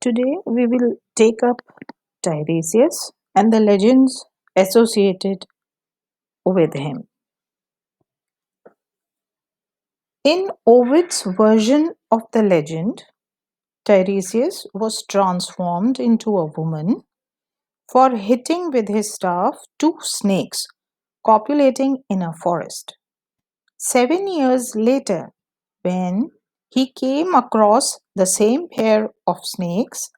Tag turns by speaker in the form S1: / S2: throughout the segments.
S1: Today we will take up Tiresias and the legends associated with him. In Ovid's version of the legend, Tiresias was transformed into a woman for hitting with his staff two snakes copulating in a forest. 7 years later, when he came across the same pair of snakes,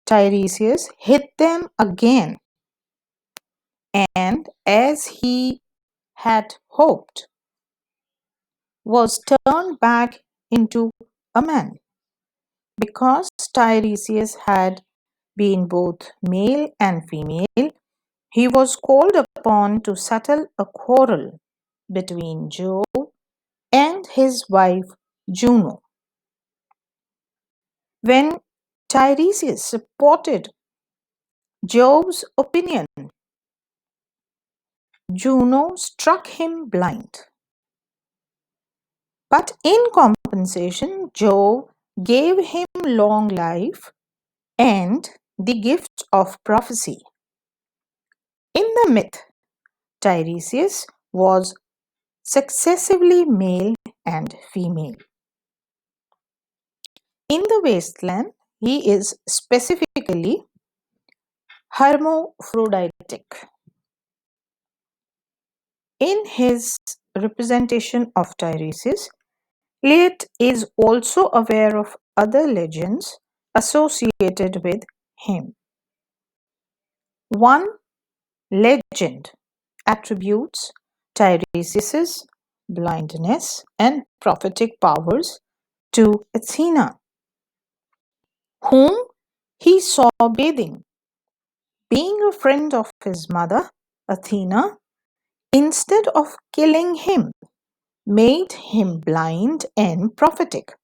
S1: Tiresias hit them again, and as he had hoped, was turned back into a man. Because Tiresias had been both male and female, he was called upon to settle a quarrel between Jove and his wife Juno. When Tiresias supported Jove's opinion, Juno struck him blind. But in compensation, Jove gave him long life and the gift of prophecy. In the myth, Tiresias was successively male and female. In the wasteland, he is specifically hermaphroditic. In his representation of Tiresias, Eliot is also aware of other legends associated with him. One legend attributes Tiresias' blindness and prophetic powers to Athena, whom he saw bathing. Being a friend of his mother, Athena, instead of killing him, made him blind and prophetic,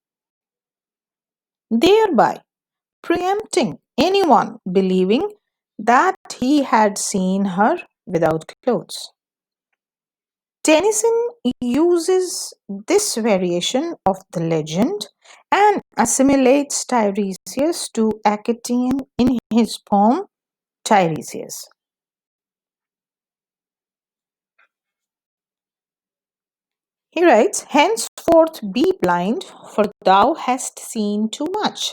S1: thereby preempting anyone believing that he had seen her without clothes. Tennyson uses this variation of the legend and assimilates Tiresias to Actaeon in his poem Tiresias. He writes, "Henceforth be blind, for thou hast seen too much,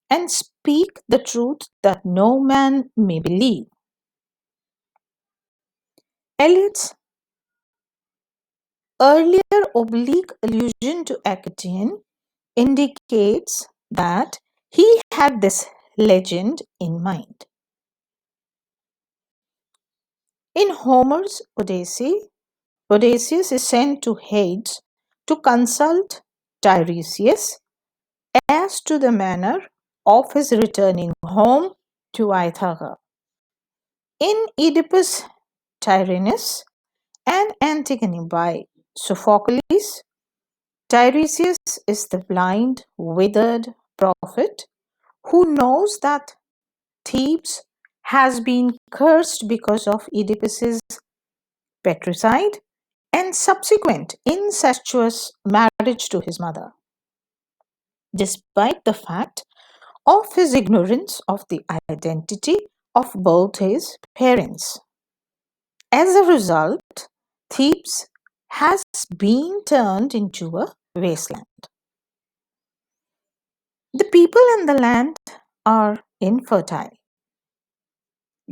S1: and speak the truth that no man may believe." Eliot's earlier oblique allusion to Actaeon indicates that he had this legend in mind. In Homer's Odyssey, Odysseus is sent to Hades to consult Tiresias as to the manner of his returning home to Ithaca. In Oedipus Tyrannus and Antigone by Sophocles, Tiresias is the blind, withered prophet who knows that Thebes has been cursed because of Oedipus's patricide and subsequent incestuous marriage to his mother, despite the fact of his ignorance of the identity of both his parents. As a result, Thebes has been turned into a wasteland. The people and the land are infertile.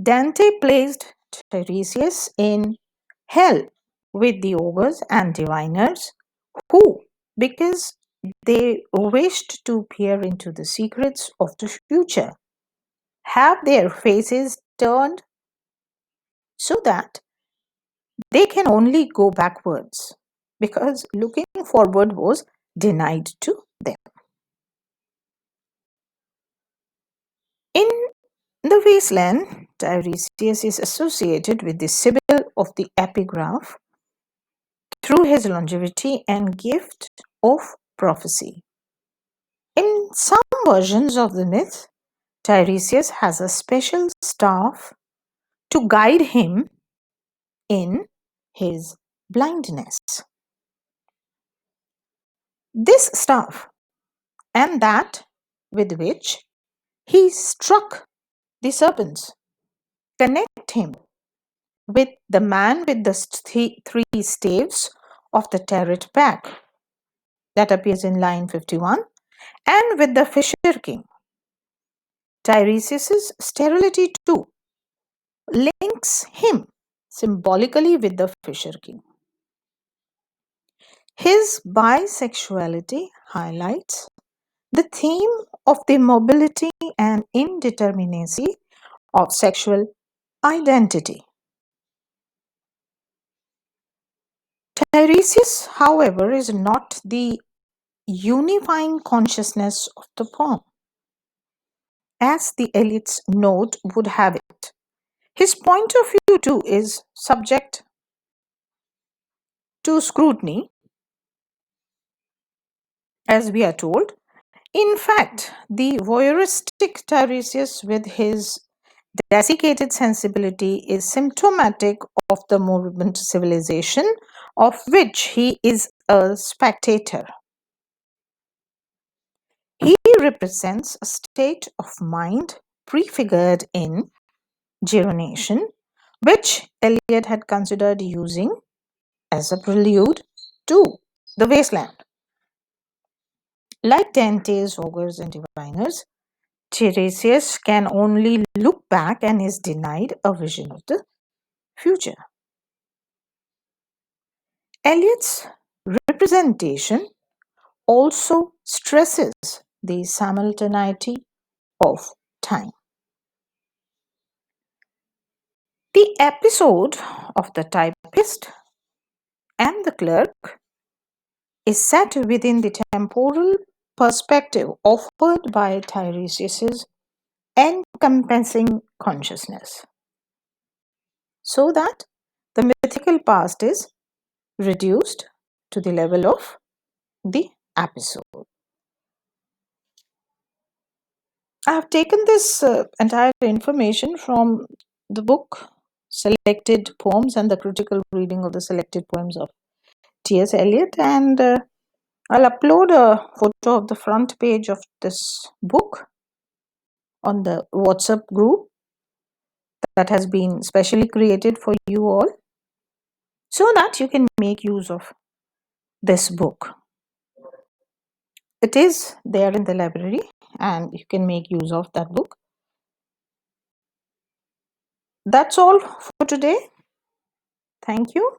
S1: Dante placed Tiresias in hell with the ogres and diviners who, because they wished to peer into the secrets of the future, have their faces turned so that they can only go backwards, because looking forward was denied to them. In the wasteland, Tiresias is associated with the Sibyl of the epigraph through his longevity and gift of prophecy. In some versions of the myth, Tiresias has a special staff to guide him in his blindness. This staff, and that with which He struck the serpents, connect him with the man with the three staves of the Tarot pack that appears in line 51, and with the Fisher King. Tiresias's sterility too links him symbolically with the Fisher King. His bisexuality highlights the theme of the mobility and indeterminacy of sexual identity. Tiresias, however, is not the unifying consciousness of the poem, as the Eliot's note would have it. His point of view, too, is subject to scrutiny, as we are told. In fact, the voyeuristic Tiresias, with his desiccated sensibility, is symptomatic of the movement civilization of which he is a spectator. He represents a state of mind prefigured in geronation, which Eliot had considered using as a prelude to the wasteland. Like Dante's ogres and diviners, Tiresias can only look back and is denied a vision of the future. Eliot's representation also stresses the simultaneity of time. The episode of the typist and the clerk is set within the temporal perspective offered by Tiresias's encompassing consciousness, so that the mythical past is reduced to the level of the episode. I have taken this entire information from the book Selected Poems and the Critical Reading of the Selected Poems of T.S. Eliot, and I'll upload a photo of the front page of this book on the WhatsApp group that has been specially created for you all, so that you can make use of this book. It is there in the library and you can make use of that book. That's all for today. Thank you.